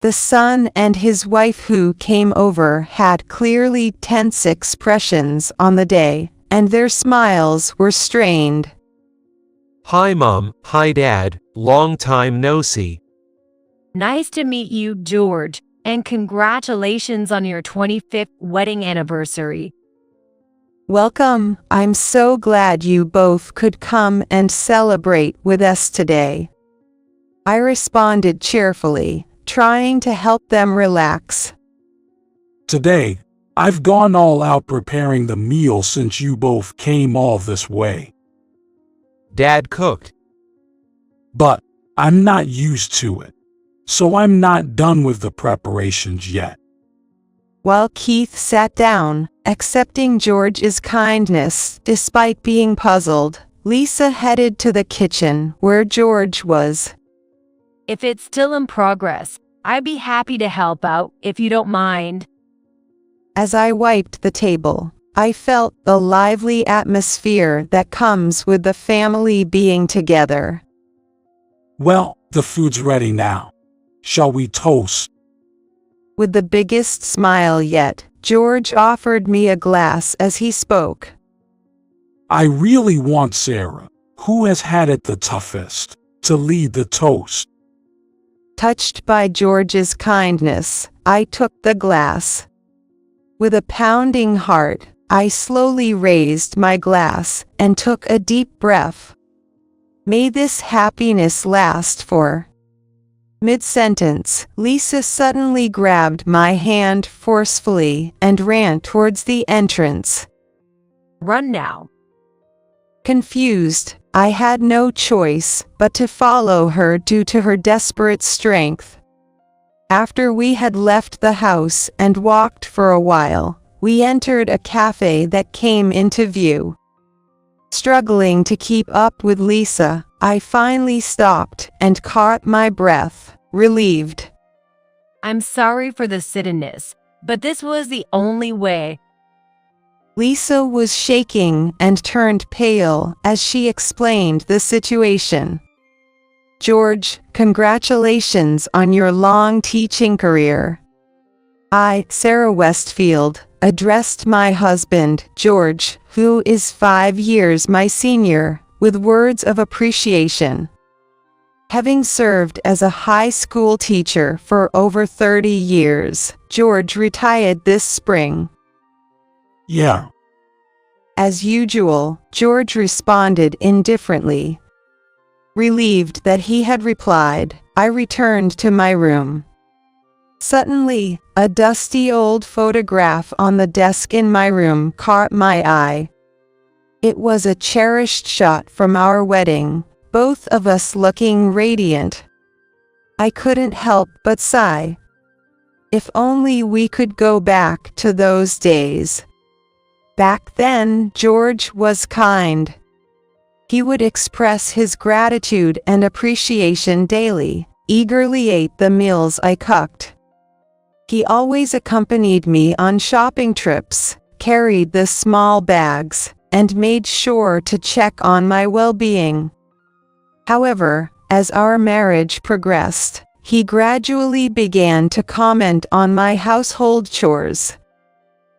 The son and his wife who came over had clearly tense expressions on the day, and their smiles were strained. Hi Mom, hi Dad, long time no see. Nice to meet you, George, and congratulations on your 25th wedding anniversary. Welcome. I'm so glad you both could come and celebrate with us today. I responded cheerfully, trying to help them relax. Today, I've gone all out preparing the meal since you both came all this way. Dad cooked. But I'm not used to it, so I'm not done with the preparations yet. While Keith sat down, accepting George's kindness despite being puzzled, Lisa headed to the kitchen where George was. If it's still in progress, I'd be happy to help out if you don't mind. As I wiped the table, I felt the lively atmosphere that comes with the family being together. Well, the food's ready now. Shall we toast? With the biggest smile yet, George offered me a glass as he spoke. I really want Sarah, who has had it the toughest, to lead the toast. Touched by George's kindness, I took the glass. With a pounding heart, I slowly raised my glass and took a deep breath. May this happiness last for. Mid-sentence, Lisa suddenly grabbed my hand forcefully and ran towards the entrance. Run now. Confused, I had no choice but to follow her due to her desperate strength. After we had left the house and walked for a while, we entered a cafe that came into view. Struggling to keep up with Lisa, I finally stopped and caught my breath, relieved. I'm sorry for the suddenness, but this was the only way. Lisa was shaking and turned pale as she explained the situation. George, congratulations on your long teaching career. I, Sarah Westfield, addressed my husband, George, who is 5 years my senior, with words of appreciation. Having served as a high school teacher for over 30 years, George retired this spring. Yeah. As usual, George responded indifferently. Relieved that he had replied, I returned to my room. Suddenly, a dusty old photograph on the desk in my room caught my eye. It was a cherished shot from our wedding, both of us looking radiant. I couldn't help but sigh. If only we could go back to those days. Back then, George was kind. He would express his gratitude and appreciation daily, eagerly ate the meals I cooked. He always accompanied me on shopping trips, carried the small bags, and made sure to check on my well-being. However, as our marriage progressed, he gradually began to comment on my household chores.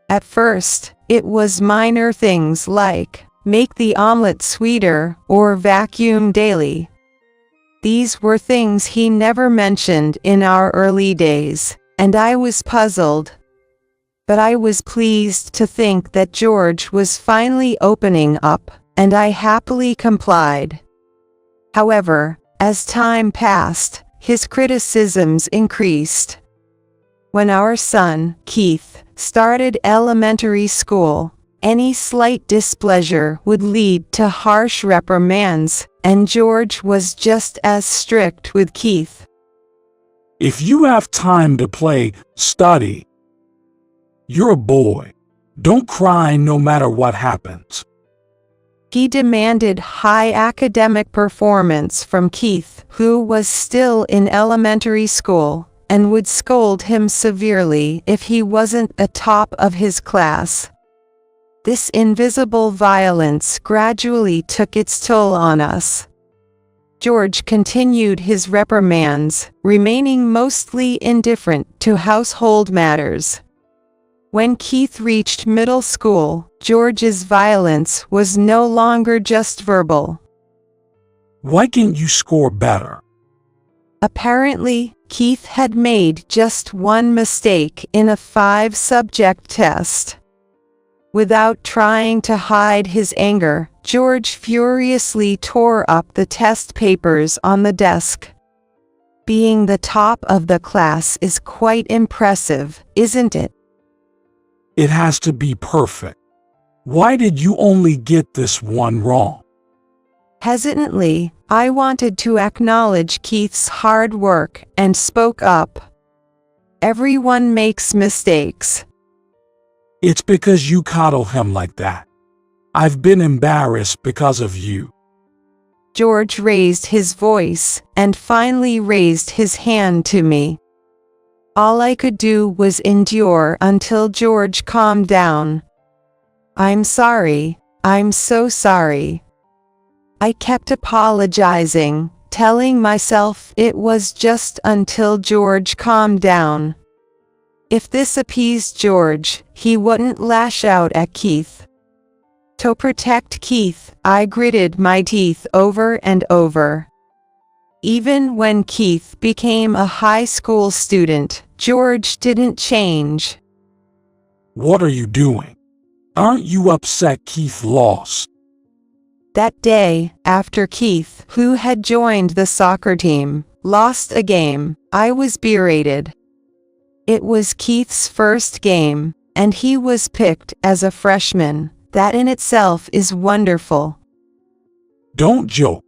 At first, it was minor things like, make the omelet sweeter or vacuum daily. These were things he never mentioned in our early days, and I was puzzled. But I was pleased to think that George was finally opening up, and I happily complied. However, as time passed, his criticisms increased. When our son, Keith, started elementary school, any slight displeasure would lead to harsh reprimands, and George was just as strict with Keith. If you have time to play, study. You're a boy. Don't cry no matter what happens. He demanded high academic performance from Keith, who was still in elementary school, and would scold him severely if he wasn't atop of his class. This invisible violence gradually took its toll on us. George continued his reprimands, remaining mostly indifferent to household matters. When Keith reached middle school, George's violence was no longer just verbal. Why can't you score better? Apparently, Keith had made just one mistake in a 5-subject test. Without trying to hide his anger, George furiously tore up the test papers on the desk. Being the top of the class is quite impressive, isn't it? It has to be perfect. Why did you only get this one wrong? Hesitantly, I wanted to acknowledge Keith's hard work and spoke up. Everyone makes mistakes. It's because you coddle him like that. I've been embarrassed because of you. George raised his voice and finally raised his hand to me. All I could do was endure until George calmed down. I'm sorry. I'm so sorry. I kept apologizing, telling myself it was just until George calmed down. If this appeased George, he wouldn't lash out at Keith. To protect Keith, I gritted my teeth over and over. Even when Keith became a high school student, George didn't change. What are you doing? Aren't you upset Keith lost? That day, after Keith, who had joined the soccer team, lost a game, I was berated. It was Keith's first game, and he was picked as a freshman. That in itself is wonderful. Don't joke.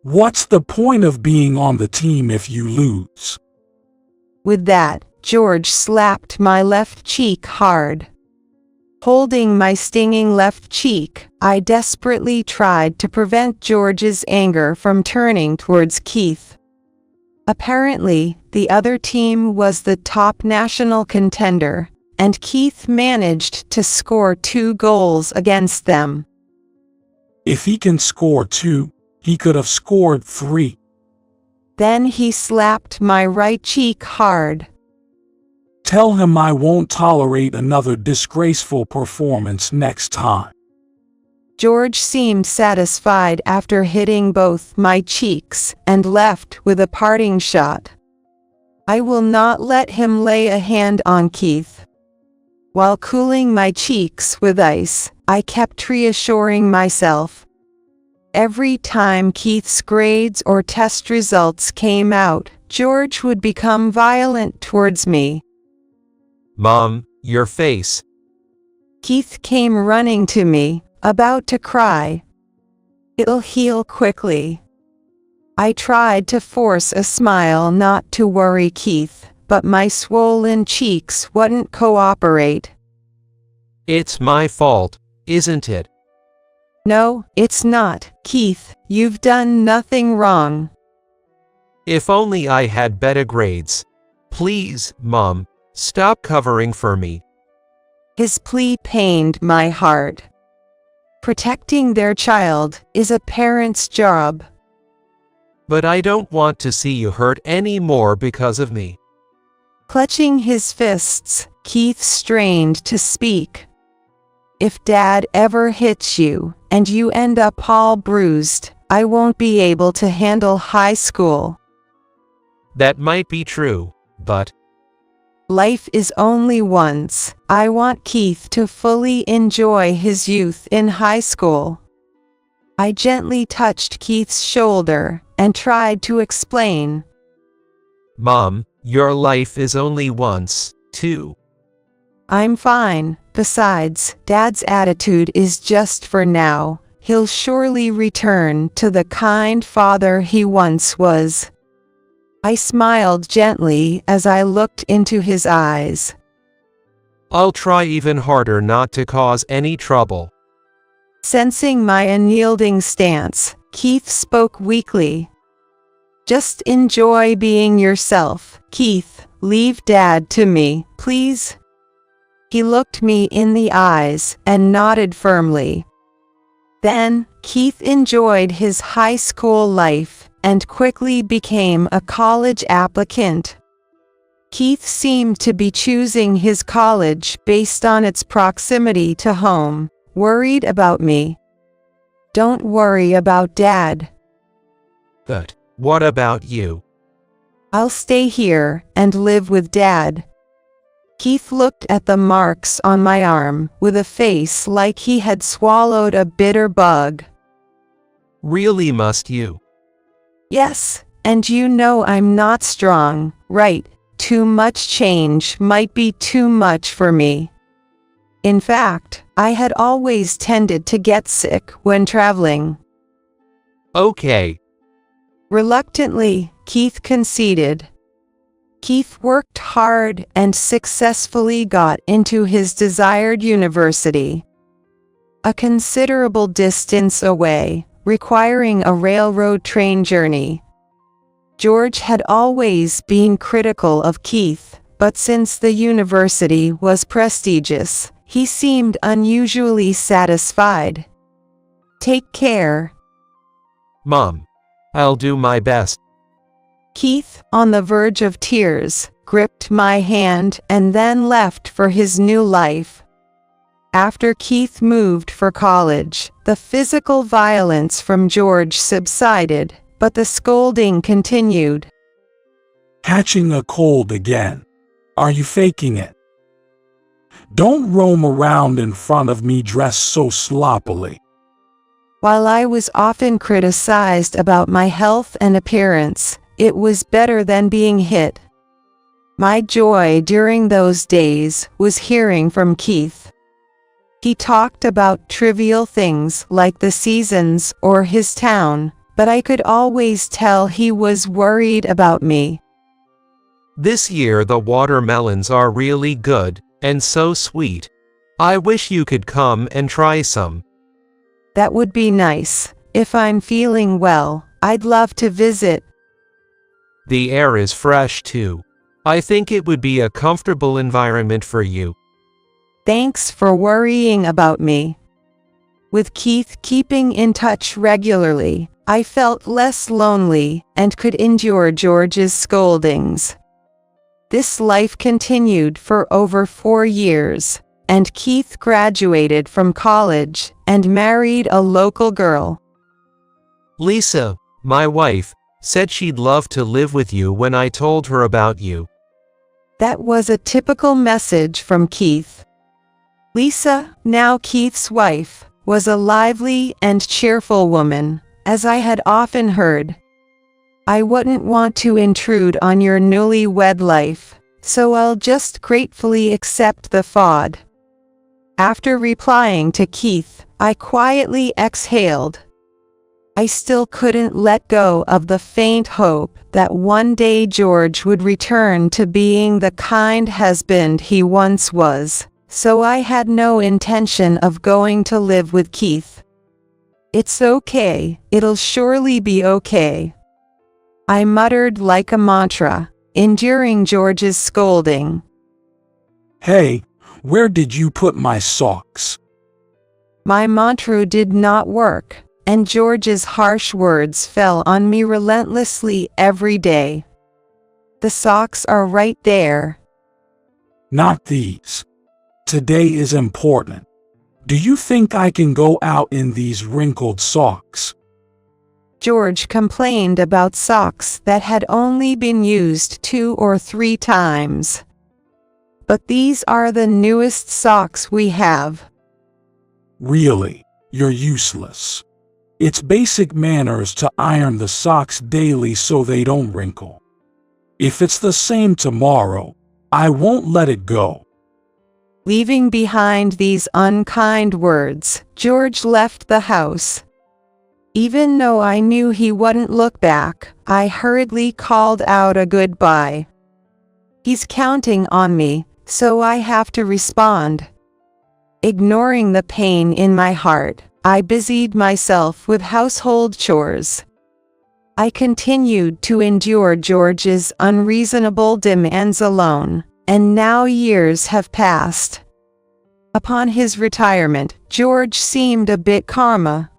What's the point of being on the team if you lose? With that, George slapped my left cheek hard. Holding my stinging left cheek, I desperately tried to prevent George's anger from turning towards Keith. Apparently, the other team was the top national contender, and Keith managed to score 2 goals against them. If he can score 2, he could have scored 3. Then he slapped my right cheek hard. Tell him I won't tolerate another disgraceful performance next time. George seemed satisfied after hitting both my cheeks and left with a parting shot. I will not let him lay a hand on Keith. While cooling my cheeks with ice, I kept reassuring myself. Every time Keith's grades or test results came out, George would become violent towards me. Mom, your face. Keith came running to me, about to cry. It'll heal quickly. I tried to force a smile not to worry Keith, but my swollen cheeks wouldn't cooperate. It's my fault, isn't it? No, it's not, Keith. You've done nothing wrong. If only I had better grades. Please, Mom, stop covering for me. His plea pained my heart. Protecting their child is a parent's job. But I don't want to see you hurt any more because of me. Clutching his fists, Keith strained to speak. If Dad ever hits you, and you end up all bruised, I won't be able to handle high school. That might be true, but life is only once. I want Keith to fully enjoy his youth in high school. I gently touched Keith's shoulder and tried to explain. Mom, your life is only once, too. I'm fine. Besides, Dad's attitude is just for now. He'll surely return to the kind father he once was. I smiled gently as I looked into his eyes. I'll try even harder not to cause any trouble. Sensing my unyielding stance, Keith spoke weakly. Just enjoy being yourself, Keith. Leave Dad to me, please. He looked me in the eyes and nodded firmly. Then, Keith enjoyed his high school life, and quickly became a college applicant. Keith seemed to be choosing his college based on its proximity to home. Worried about me. Don't worry about Dad. But what about you? I'll stay here and live with Dad. Keith looked at the marks on my arm with a face like he had swallowed a bitter bug. Really, must you? Yes, and you know I'm not strong, right? Too much change might be too much for me. In fact, I had always tended to get sick when traveling. Okay. Reluctantly, Keith conceded. Keith worked hard and successfully got into his desired university. A considerable distance away, requiring a railroad train journey. George had always been critical of Keith, but since the university was prestigious, he seemed unusually satisfied. Take care. Mom, I'll do my best. Keith, on the verge of tears, gripped my hand and then left for his new life. After Keith moved for college, the physical violence from George subsided, but the scolding continued. Catching a cold again. Are you faking it? Don't roam around in front of me dressed so sloppily. While I was often criticized about my health and appearance, it was better than being hit. My joy during those days was hearing from Keith. He talked about trivial things like the seasons or his town, but I could always tell he was worried about me. This year the watermelons are really good and so sweet. I wish you could come and try some. That would be nice. If I'm feeling well, I'd love to visit. The air is fresh too. I think it would be a comfortable environment for you. Thanks for worrying about me. With Keith keeping in touch regularly, I felt less lonely and could endure George's scoldings. This life continued for over 4 years, and Keith graduated from college and married a local girl. Lisa, my wife, said she'd love to live with you when I told her about you. That was a typical message from Keith. Lisa, now Keith's wife, was a lively and cheerful woman, as I had often heard. I wouldn't want to intrude on your newlywed life, so I'll just gratefully accept the FOD. After replying to Keith, I quietly exhaled. I still couldn't let go of the faint hope that one day George would return to being the kind husband he once was, so I had no intention of going to live with Keith. It's okay, it'll surely be okay. I muttered like a mantra, enduring George's scolding. Hey, where did you put my socks? My mantra did not work, and George's harsh words fell on me relentlessly every day. The socks are right there. Not these. Today is important. Do you think I can go out in these wrinkled socks? George complained about socks that had only been used 2 or 3 times. But these are the newest socks we have. Really, you're useless. It's basic manners to iron the socks daily so they don't wrinkle. If it's the same tomorrow, I won't let it go. Leaving behind these unkind words, George left the house. Even though I knew he wouldn't look back, I hurriedly called out a goodbye. He's counting on me, so I have to respond. Ignoring the pain in my heart, I busied myself with household chores. I continued to endure George's unreasonable demands alone, and now years have passed. Upon his retirement, George seemed a bit calmer.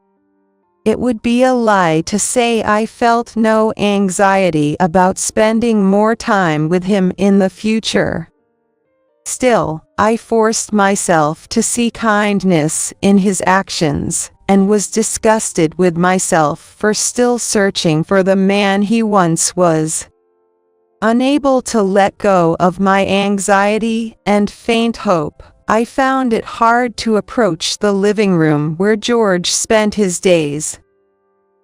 It would be a lie to say I felt no anxiety about spending more time with him in the future. Still, I forced myself to see kindness in his actions, and was disgusted with myself for still searching for the man he once was. Unable to let go of my anxiety and faint hope, I found it hard to approach the living room where George spent his days.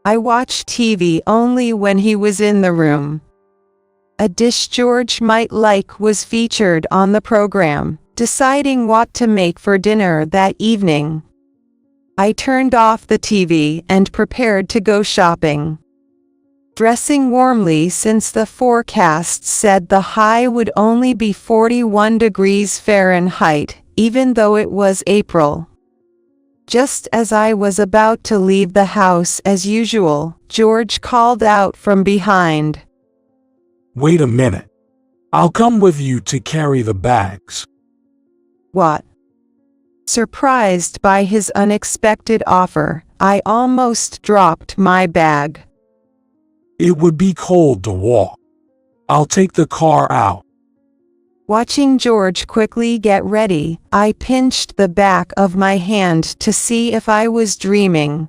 I watched TV only when he was in the room. A dish George might like was featured on the program, deciding what to make for dinner that evening. I turned off the TV and prepared to go shopping. Dressing warmly since the forecast said the high would only be 41 degrees Fahrenheit, even though it was April. Just as I was about to leave the house as usual, George called out from behind. Wait a minute. I'll come with you to carry the bags. What? Surprised by his unexpected offer, I almost dropped my bag. It would be cold to walk. I'll take the car out. Watching George quickly get ready, I pinched the back of my hand to see if I was dreaming.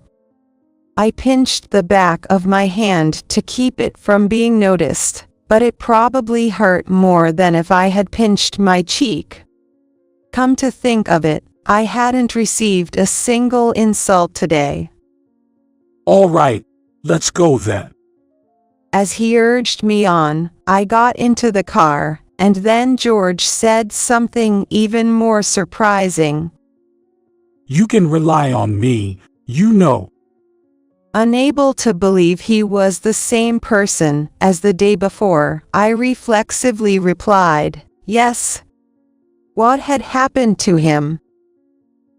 I pinched the back of my hand to keep it from being noticed, but it probably hurt more than if I had pinched my cheek. Come to think of it, I hadn't received a single insult today. All right, let's go then. As he urged me on, I got into the car, and then George said something even more surprising. You can rely on me, you know. Unable to believe he was the same person as the day before, I reflexively replied, yes. What had happened to him?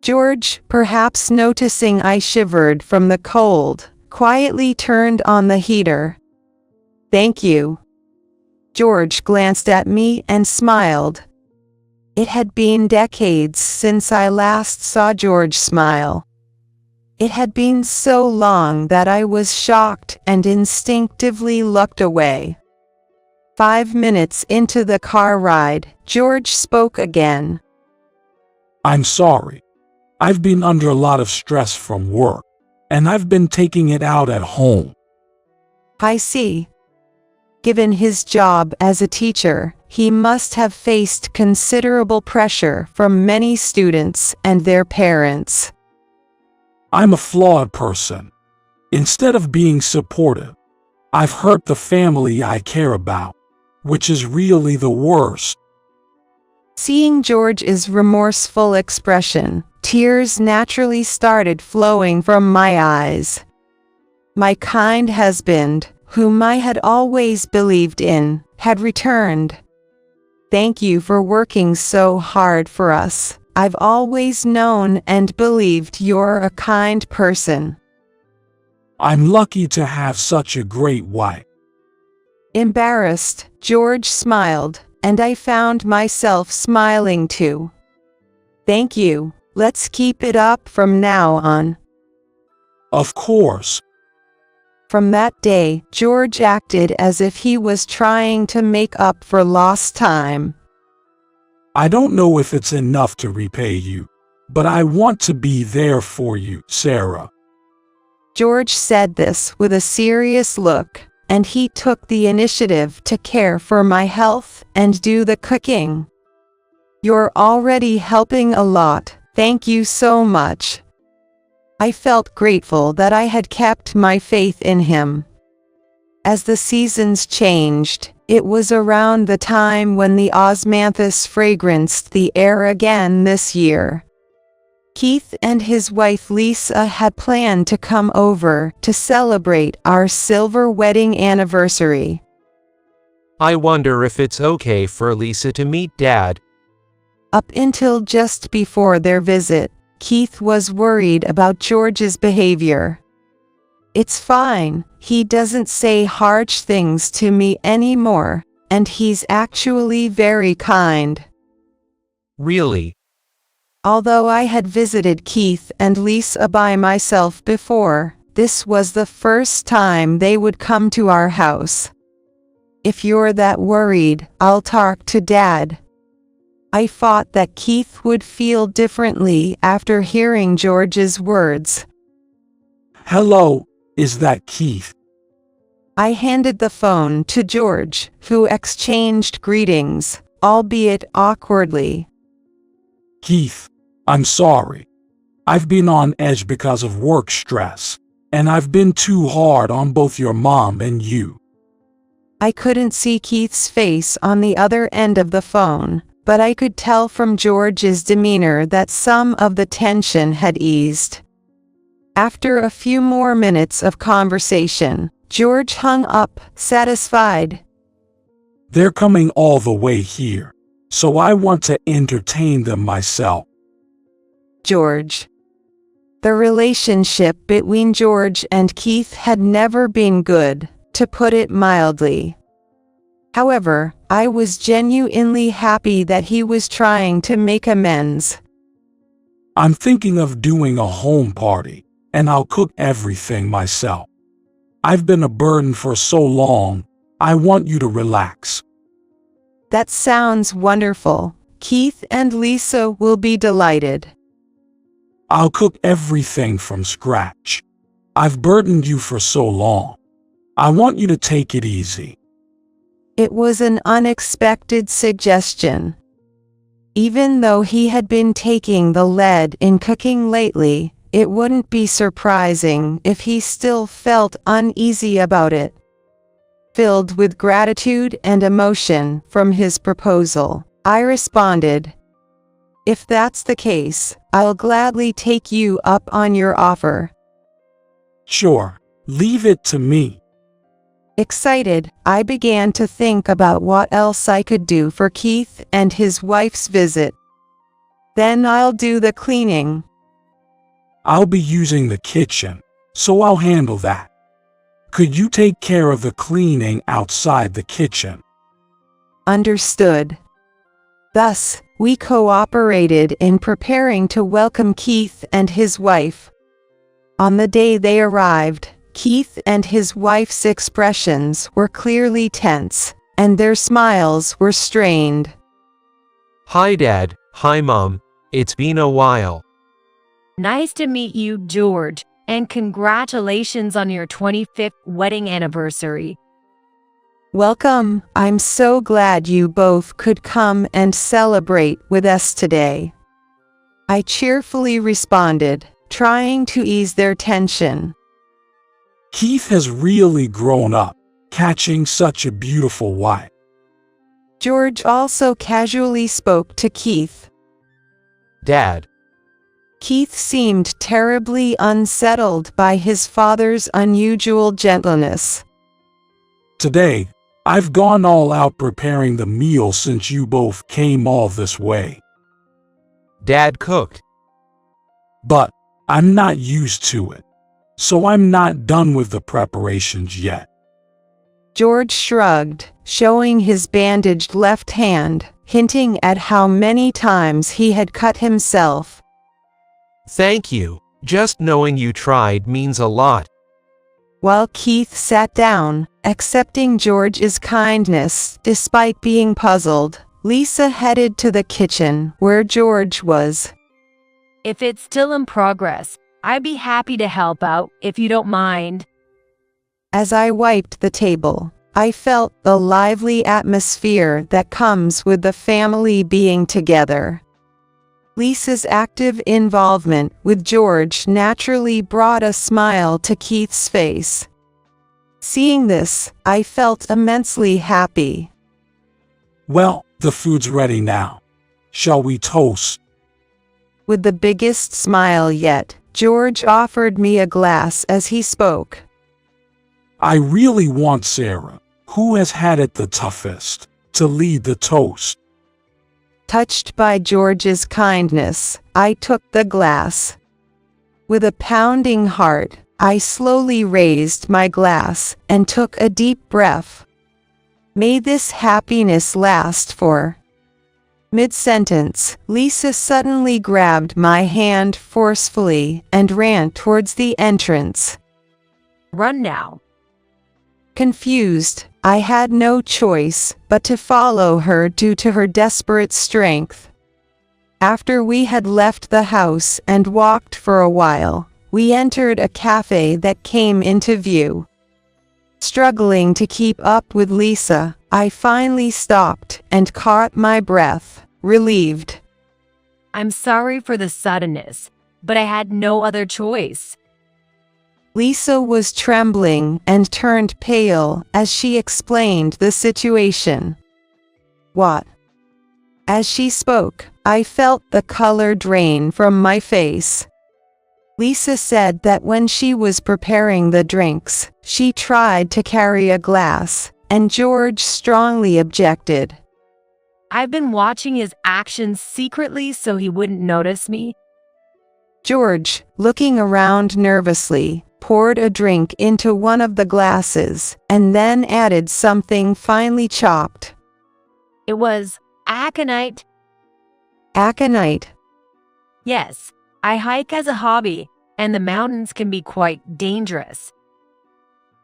George, perhaps noticing I shivered from the cold, quietly turned on the heater. Thank you. George glanced at me and smiled. It had been decades since I last saw George smile. It had been so long that I was shocked and instinctively looked away. 5 minutes into the car ride, George spoke again. I'm sorry. I've been under a lot of stress from work, and I've been taking it out at home. I see. Given his job as a teacher, he must have faced considerable pressure from many students and their parents. I'm a flawed person. Instead of being supportive, I've hurt the family I care about, which is really the worst. Seeing George's remorseful expression, tears naturally started flowing from my eyes. My kind husband, whom I had always believed in, had returned. Thank you for working so hard for us. I've always known and believed you're a kind person. I'm lucky to have such a great wife. Embarrassed, George smiled, and I found myself smiling too. Thank you. Let's keep it up from now on. Of course. From that day, George acted as if he was trying to make up for lost time. I don't know if it's enough to repay you, but I want to be there for you, Sarah. George said this with a serious look, and he took the initiative to care for my health and do the cooking. You're already helping a lot, thank you so much. I felt grateful that I had kept my faith in him. As the seasons changed, it was around the time when the osmanthus fragranced the air again this year. Keith and his wife Lisa had planned to come over to celebrate our silver wedding anniversary. I wonder if it's okay for Lisa to meet Dad. Up until just before their visit, Keith was worried about George's behavior. It's fine, he doesn't say harsh things to me anymore, and he's actually very kind. Really? Although I had visited Keith and Lisa by myself before, This was the first time they would come to our house. If you're that worried, I'll talk to Dad. I thought that Keith would feel differently after hearing George's words. Hello, is that Keith? I handed the phone to George, who exchanged greetings, albeit awkwardly. Keith, I'm sorry. I've been on edge because of work stress, and I've been too hard on both your mom and you. I couldn't see Keith's face on the other end of the phone, but I could tell from George's demeanor that some of the tension had eased. After a few more minutes of conversation, George hung up, satisfied. They're coming all the way here, so I want to entertain them myself. George. The relationship between George and Keith had never been good, to put it mildly. However, I was genuinely happy that he was trying to make amends. I'm thinking of doing a home party, and I'll cook everything myself. I've been a burden for so long, I want you to relax. That sounds wonderful. Keith and Lisa will be delighted. I'll cook everything from scratch. I've burdened you for so long. I want you to take it easy. It was an unexpected suggestion. Even though he had been taking the lead in cooking lately, it wouldn't be surprising if he still felt uneasy about it. Filled with gratitude and emotion from his proposal, I responded, "If that's the case, I'll gladly take you up on your offer." Sure, leave it to me. Excited, I began to think about what else I could do for Keith and his wife's visit. Then I'll do the cleaning. I'll be using the kitchen, so I'll handle that. Could you take care of the cleaning outside the kitchen? Understood. Thus, we cooperated in preparing to welcome Keith and his wife. On the day they arrived, Keith and his wife's expressions were clearly tense, and their smiles were strained. Hi Dad, hi Mom, it's been a while. Nice to meet you, George, and congratulations on your 25th wedding anniversary. Welcome. I'm so glad you both could come and celebrate with us today. I cheerfully responded, trying to ease their tension. Keith has really grown up, catching such a beautiful wife. George also casually spoke to Keith. Dad. Keith seemed terribly unsettled by his father's unusual gentleness. Today, I've gone all out preparing the meal since you both came all this way. Dad cooked. But I'm not used to it, so I'm not done with the preparations yet. George shrugged, showing his bandaged left hand, hinting at how many times he had cut himself. Thank you. Just knowing you tried means a lot. While Keith sat down, accepting George's kindness despite being puzzled, Lisa headed to the kitchen where George was. If it's still in progress, I'd be happy to help out if you don't mind. As I wiped the table, I felt the lively atmosphere that comes with the family being together. Lisa's active involvement with George naturally brought a smile to Keith's face. Seeing this, I felt immensely happy. Well, the food's ready now. Shall we toast? With the biggest smile yet, George offered me a glass as he spoke. I really want Sarah, who has had it the toughest, to lead the toast. Touched by George's kindness, I took the glass. With a pounding heart, I slowly raised my glass and took a deep breath. May this happiness last for... Mid-sentence, Lisa suddenly grabbed my hand forcefully and ran towards the entrance. Run now. Confused, I had no choice but to follow her due to her desperate strength. After we had left the house and walked for a while, we entered a cafe that came into view. Struggling to keep up with Lisa, I finally stopped and caught my breath, relieved. I'm sorry for the suddenness, but I had no other choice. Lisa was trembling and turned pale as she explained the situation. What? As she spoke, I felt the color drain from my face. Lisa said that when she was preparing the drinks, she tried to carry a glass, and George strongly objected. I've been watching his actions secretly so he wouldn't notice me. George, looking around nervously, poured a drink into one of the glasses, and then added something finely chopped. It was aconite. Aconite. Yes, I hike as a hobby, and the mountains can be quite dangerous.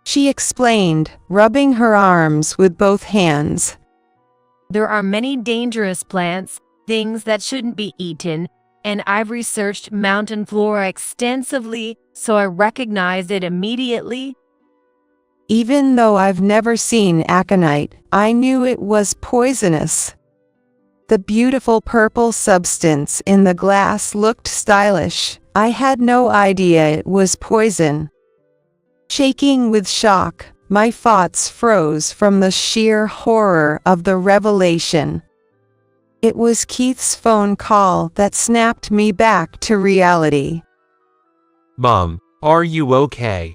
She explained, rubbing her arms with both hands. There are many dangerous plants, things that shouldn't be eaten, and I've researched mountain flora extensively, so I recognized it immediately. Even though I've never seen aconite, I knew it was poisonous. The beautiful purple substance in the glass looked stylish. I had no idea it was poison. Shaking with shock, my thoughts froze from the sheer horror of the revelation. It was Keith's phone call that snapped me back to reality. Mom, are you okay?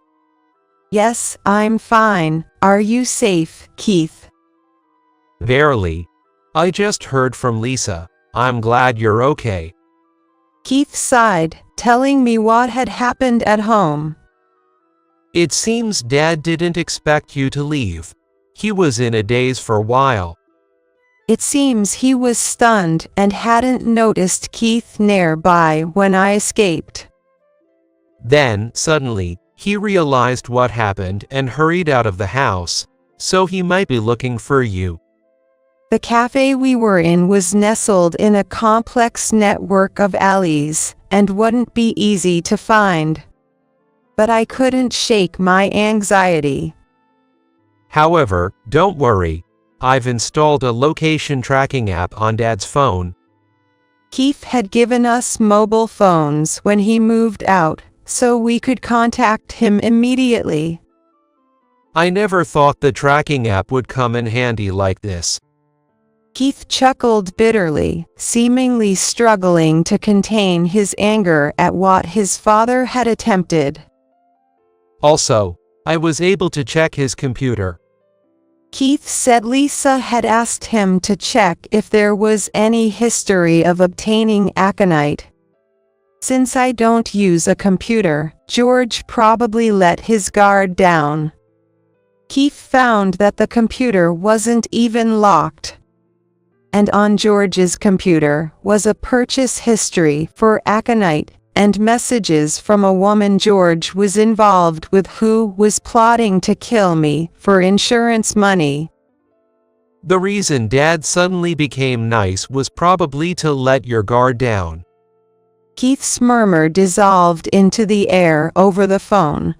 Yes, I'm fine. Are you safe, Keith? Verily. I just heard from Lisa. I'm glad you're okay. Keith sighed, telling me what had happened at home. It seems Dad didn't expect you to leave. He was in a daze for a while. It seems he was stunned and hadn't noticed Keith nearby when I escaped. Then, suddenly, he realized what happened and hurried out of the house, so he might be looking for you. The cafe we were in was nestled in a complex network of alleys and wouldn't be easy to find. But I couldn't shake my anxiety. However, don't worry. I've installed a location tracking app on Dad's phone. Keith had given us mobile phones when he moved out, so we could contact him immediately. I never thought the tracking app would come in handy like this. Keith chuckled bitterly, seemingly struggling to contain his anger at what his father had attempted. Also, I was able to check his computer. Keith said Lisa had asked him to check if there was any history of obtaining aconite. Since I don't use a computer, George probably let his guard down. Keith found that the computer wasn't even locked. And on George's computer was a purchase history for aconite and messages from a woman George was involved with who was plotting to kill me for insurance money. The reason Dad suddenly became nice was probably to let your guard down. Keith's murmur dissolved into the air over the phone.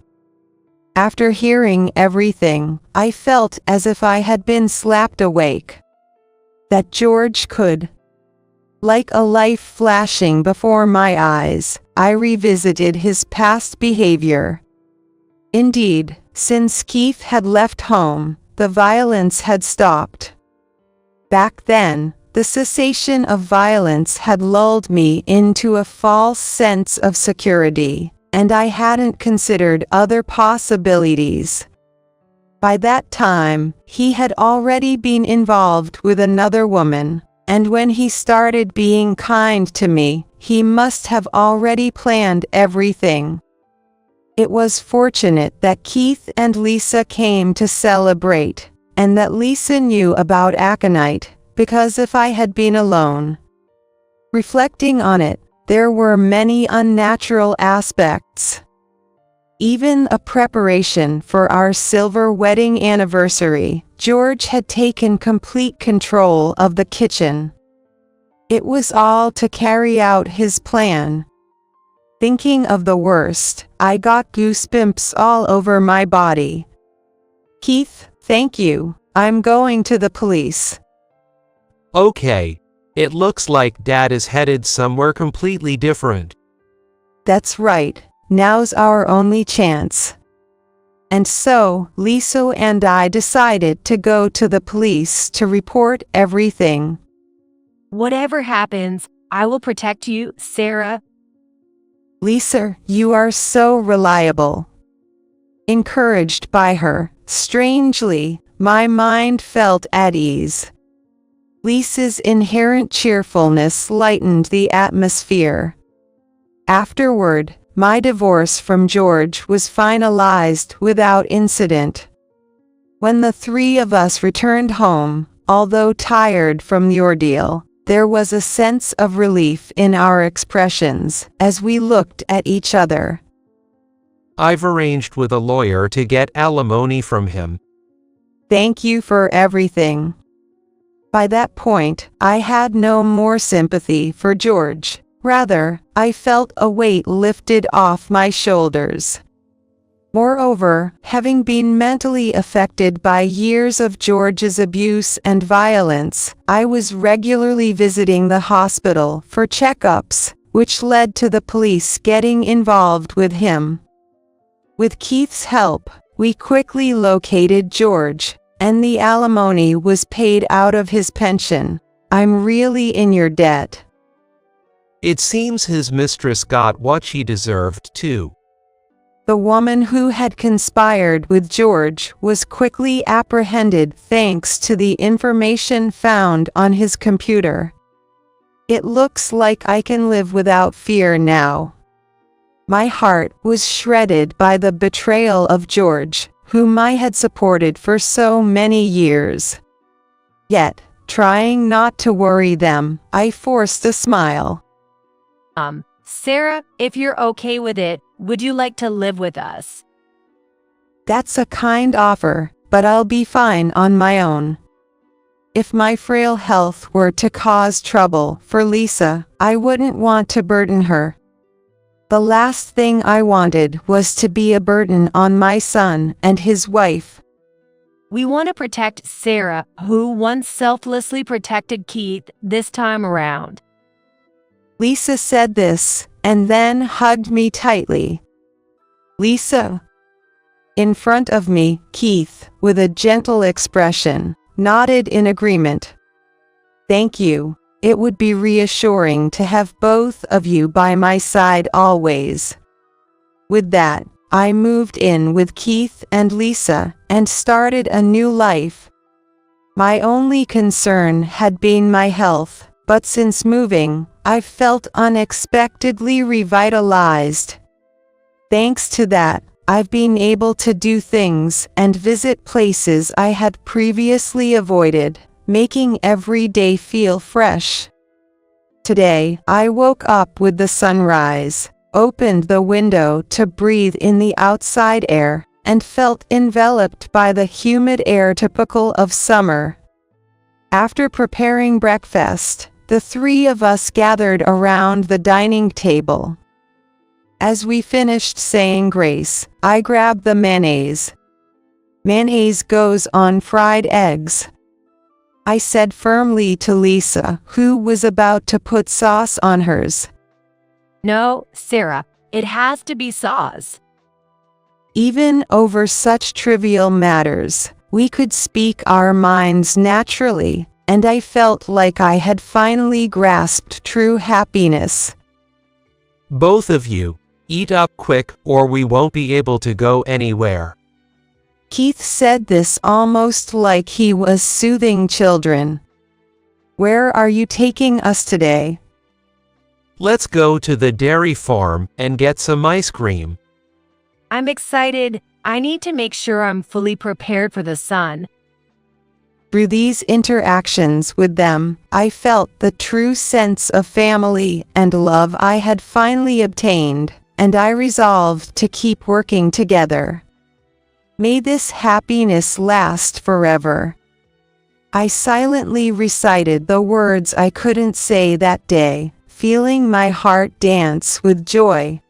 After hearing everything, I felt as if I had been slapped awake. That George could. Like a light flashing before my eyes, I revisited his past behavior. Indeed, since Keith had left home, the violence had stopped. Back then, the cessation of violence had lulled me into a false sense of security, and I hadn't considered other possibilities. By that time, he had already been involved with another woman, and when he started being kind to me, he must have already planned everything. It was fortunate that Keith and Lisa came to celebrate, and that Lisa knew about aconite, because if I had been alone. Reflecting on it, there were many unnatural aspects. Even a preparation for our silver wedding anniversary, George had taken complete control of the kitchen. It was all to carry out his plan. Thinking of the worst, I got goosebumps all over my body. Keith, thank you. I'm going to the police. Okay. It looks like Dad is headed somewhere completely different. That's right. Now's our only chance. And so, Lisa and I decided to go to the police to report everything. Whatever happens, I will protect you, Sarah. Lisa, you are so reliable. Encouraged by her, strangely, my mind felt at ease. Lisa's inherent cheerfulness lightened the atmosphere. Afterward, my divorce from George was finalized without incident. When the three of us returned home, although tired from the ordeal, there was a sense of relief in our expressions as we looked at each other. I've arranged with a lawyer to get alimony from him. Thank you for everything. By that point, I had no more sympathy for George. Rather, I felt a weight lifted off my shoulders. Moreover, having been mentally affected by years of George's abuse and violence, I was regularly visiting the hospital for checkups, which led to the police getting involved with him. With Keith's help, we quickly located George, and the alimony was paid out of his pension. I'm really in your debt. It seems his mistress got what she deserved, too. The woman who had conspired with George was quickly apprehended thanks to the information found on his computer. It looks like I can live without fear now. My heart was shredded by the betrayal of George, whom I had supported for so many years. Yet, trying not to worry them, I forced a smile. Sarah, if you're okay with it, would you like to live with us? That's a kind offer, but I'll be fine on my own. If my frail health were to cause trouble for Lisa, I wouldn't want to burden her. The last thing I wanted was to be a burden on my son and his wife. We want to protect Sarah, who once selflessly protected Keith this time around. Lisa said this, and then hugged me tightly. Lisa. In front of me, Keith, with a gentle expression, nodded in agreement. Thank you. It would be reassuring to have both of you by my side always. With that, I moved in with Keith and Lisa and started a new life. My only concern had been my health, but since moving, I felt unexpectedly revitalized. Thanks to that, I've been able to do things and visit places I had previously avoided, making every day feel fresh. Today, I woke up with the sunrise, opened the window to breathe in the outside air, and felt enveloped by the humid air typical of summer. After preparing breakfast, the three of us gathered around the dining table. As we finished saying grace, I grabbed the mayonnaise. Mayonnaise goes on fried eggs, I said firmly to Lisa, who was about to put sauce on hers. No, Sarah, it has to be sauce. Even over such trivial matters, we could speak our minds naturally, and I felt like I had finally grasped true happiness. Both of you, eat up quick or we won't be able to go anywhere. Keith said this almost like he was soothing children. Where are you taking us today? Let's go to the dairy farm and get some ice cream. I'm excited. I need to make sure I'm fully prepared for the sun. Through these interactions with them, I felt the true sense of family and love I had finally obtained. and I resolved to keep working together. May this happiness last forever. I silently recited the words I couldn't say that day, feeling my heart dance with joy.